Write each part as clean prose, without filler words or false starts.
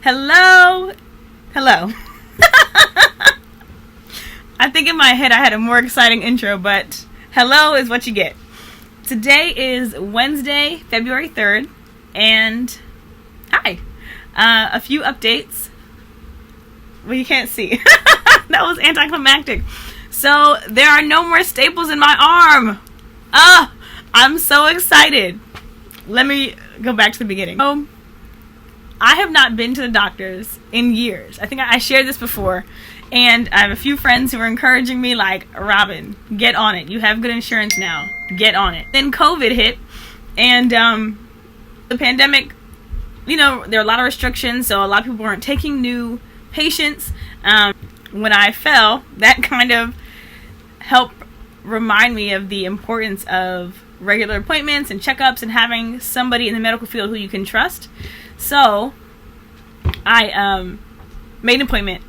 Hello. Hello. I think in my head I had a more exciting intro, but hello is what you get. Today is Wednesday, February 3rd, and hi. A few updates. Well, you can't see. That was anticlimactic. So, there are no more staples in my arm. I'm so excited. Let me go back to the beginning. I have not been to the doctors in years. I think I shared this before. And I have a few friends who are encouraging me, like, Robin, get on it. You have good insurance now. Get on it. Then COVID hit. And the pandemic, there are a lot of restrictions. So a lot of people weren't taking new patients. When I fell, that kind of helped remind me of the importance of regular appointments and checkups and having somebody in the medical field who you can trust. So I made an appointment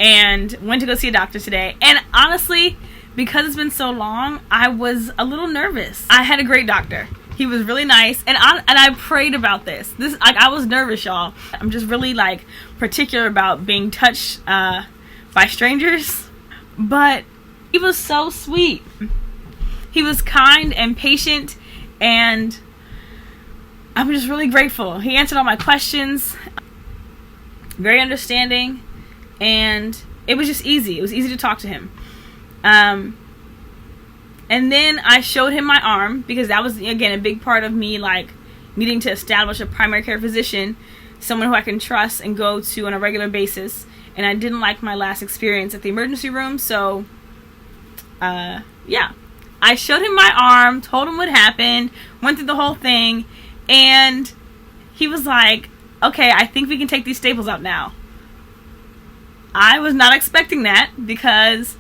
and went to go see a doctor today. And honestly, because it's been so long, I was a little nervous. I had a great doctor. He was really nice, and I prayed about this. I was nervous, y'all. I'm just really particular about being touched by strangers, but he was so sweet. He was kind and patient, and I'm just really grateful. He answered all my questions, very understanding, and it was just easy. It was easy to talk to him. And then I showed him my arm, because that was, again, a big part of me, needing to establish a primary care physician, someone who I can trust and go to on a regular basis. And I didn't like my last experience at the emergency room, so, yeah. I showed him my arm, told him what happened, went through the whole thing, and he was like, okay, I think we can take these staples out now. I was not expecting that, because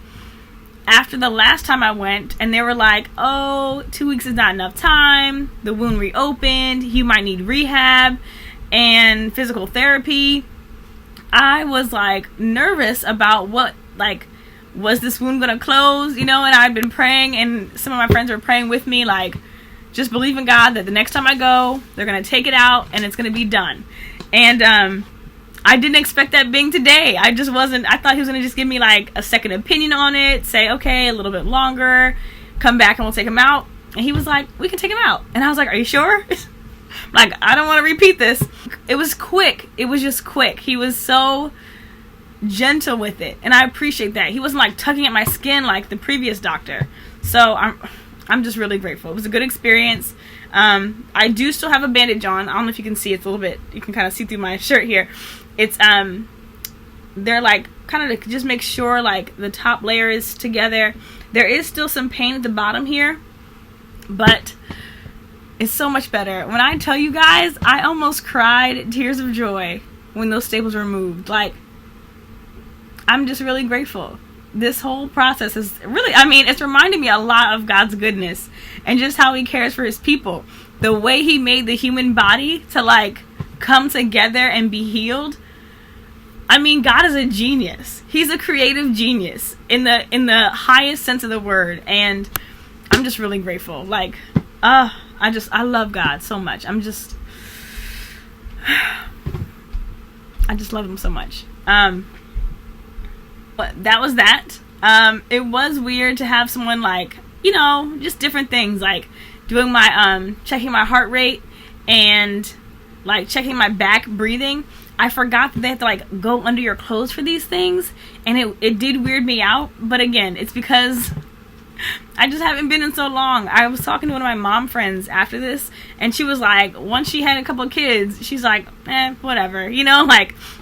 after the last time I went, and they were like, 2 weeks is not enough time, the wound reopened, you might need rehab and physical therapy. I was nervous about what, was this wound gonna close, and I'd been praying, and some of my friends were praying with me, just believe in God that the next time I go, they're gonna take it out and it's gonna be done. And I didn't expect that being today. I thought he was gonna just give me a second opinion on it, say, okay, a little bit longer, come back and we'll take him out. And he was like, we can take him out. And I was like, are you sure? I don't want to repeat this. It was quick. It was just quick. He was so gentle with it, and I appreciate that. He wasn't tugging at my skin like the previous doctor. So I'm just really grateful. It was a good experience. I do still have a bandage on. I don't know if you can see. It's a little bit, you can kind of see through my shirt here. It's they're kind of to just make sure the top layer is together. There is still some pain at the bottom here, but it's so much better. When I tell you guys, I almost cried tears of joy when those staples were removed. I'm just really grateful. This whole process is really, it's reminding me a lot of God's goodness and just how he cares for his people. The way he made the human body to come together and be healed. God is a genius. He's a creative genius in the highest sense of the word, and I'm just really grateful. I love God so much. I just love him so much. But that was that. It was weird to have someone just different things, doing my checking my heart rate and checking my back breathing. I forgot that they have to go under your clothes for these things, and it did weird me out. But again, it's because I just haven't been in so long. I was talking to one of my mom friends after this, and she was once she had a couple of kids, she's whatever,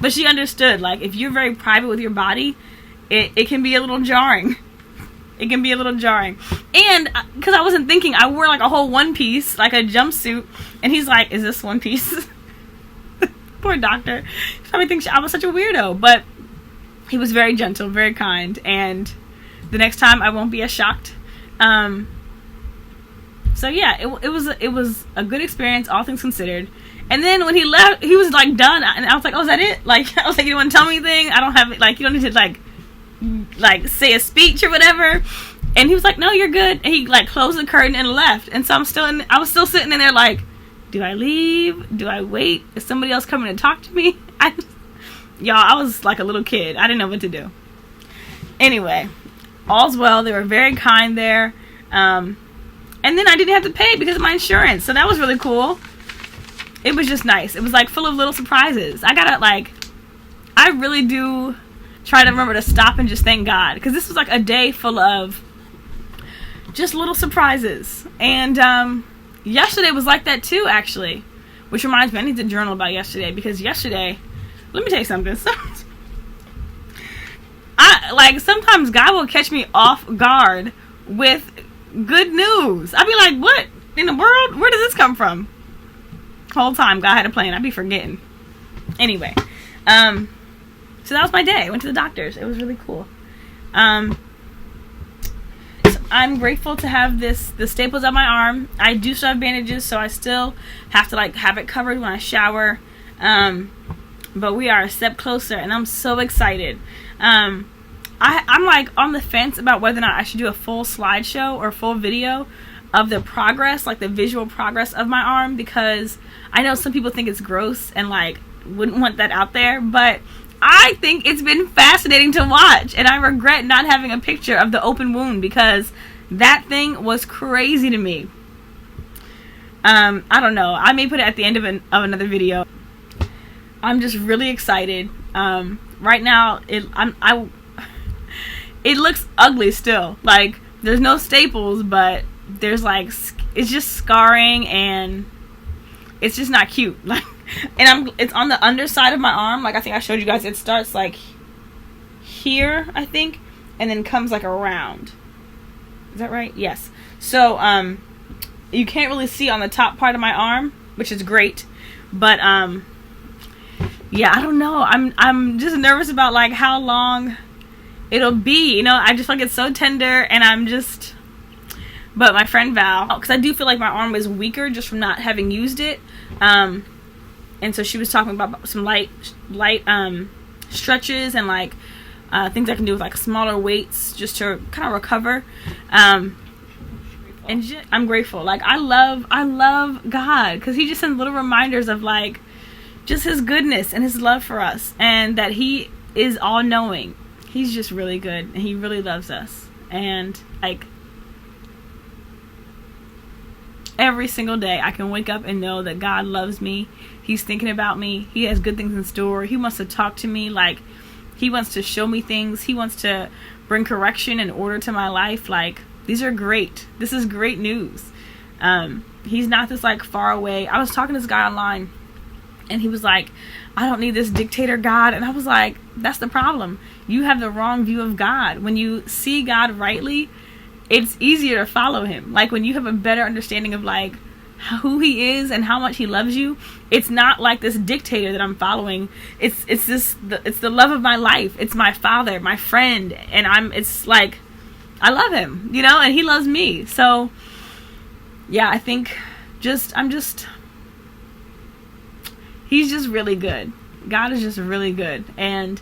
but she understood, if you're very private with your body, it can be a little jarring. It can be a little jarring. And because I wasn't thinking, I wore a whole one piece, a jumpsuit, and he's like, is this one piece? Poor doctor. He probably thinks I was such a weirdo, but he was very gentle, very kind, and the next time I won't be as shocked. So yeah, it was a good experience, all things considered. And then when he left, he was done, and I was like, oh, is that it? I was like, you don't want to tell me anything? I don't have it. You don't need to say a speech or whatever. And he was like, no, you're good. And he closed the curtain and left. And so I was still sitting in there do I leave? Do I wait? Is somebody else coming to talk to me? Y'all, I was like a little kid. I didn't know what to do. Anyway, all's well. They were very kind there. And then I didn't have to pay because of my insurance. So that was really cool. It was just nice. It was like full of little surprises. I really do try to remember to stop and just thank God. Because this was like a day full of just little surprises. And yesterday was like that too, actually. Which reminds me, I need to journal about yesterday. Because yesterday, let me tell you something. Sometimes God will catch me off guard with good news. I'd be like, what in the world? Where did this come from? Whole time God had a plan. I'd be forgetting. Anyway, so that was my day. I went to the doctor's. It was really cool. So I'm grateful to have the staples on my arm. I do still have bandages, so I still have to have it covered when I shower. But we are a step closer, and I'm so excited. I'm like on the fence about whether or not I should do a full slideshow or full video of the progress, like the visual progress of my arm, because I know some people think it's gross and wouldn't want that out there, but I think it's been fascinating to watch, and I regret not having a picture of the open wound because that thing was crazy to me. I don't know. I may put it at the end of another video. I'm just really excited. Right now, it looks ugly still. There's no staples, but there's it's just scarring, and it's just not cute. It's on the underside of my arm. I think I showed you guys. It starts here, I think, and then comes around. Is that right? Yes. So you can't really see on the top part of my arm, which is great, but yeah, I don't know. I'm just nervous about how long it'll be. I just feel like it's so tender, and but my friend Val, because I do feel like my arm is weaker just from not having used it, and so she was talking about some light stretches and things I can do with smaller weights just to kind of recover. And I'm grateful. I love God, because He just sends little reminders of just His goodness and His love for us, and that He is all knowing. He's just really good, and He really loves us. And every single day I can wake up and know that God loves me. He's thinking about me. He has good things in store. He wants to talk to me. He wants to show me things. He wants to bring correction and order to my life. These are great. This is great news. He's not this far away. I was talking to this guy online, and he was like, I don't need this dictator God. And I was like, that's the problem. You have the wrong view of God. When you see God rightly, it's easier to follow Him. When you have a better understanding of who He is and how much He loves you, it's not this dictator that I'm following. It's the love of my life. It's my Father, my friend, and I love Him, and He loves me. So yeah, I think He's just really good. God is just really good, and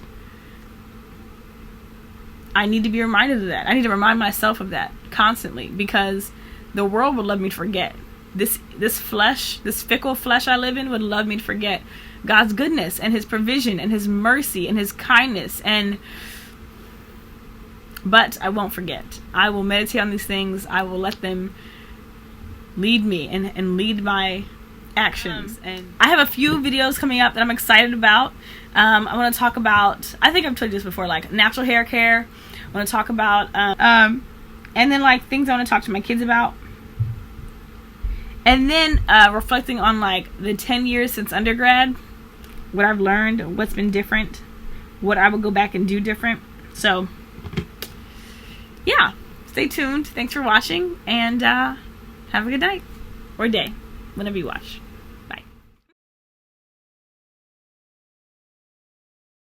I need to be reminded of that. I need to remind myself of that constantly, because the world would love me to forget. This flesh, this fickle flesh I live in, would love me to forget God's goodness and His provision and His mercy and His kindness. But I won't forget. I will meditate on these things. I will let them lead me and lead my actions. And I have a few videos coming up that I'm excited about. I want to talk about, I think I've told you this before, natural hair care. I want to talk about and then things I want to talk to my kids about, and then reflecting on the 10 years since undergrad, what I've learned, what's been different, what I would go back and do different. So yeah, stay tuned. Thanks for watching, and have a good night or day whenever you watch.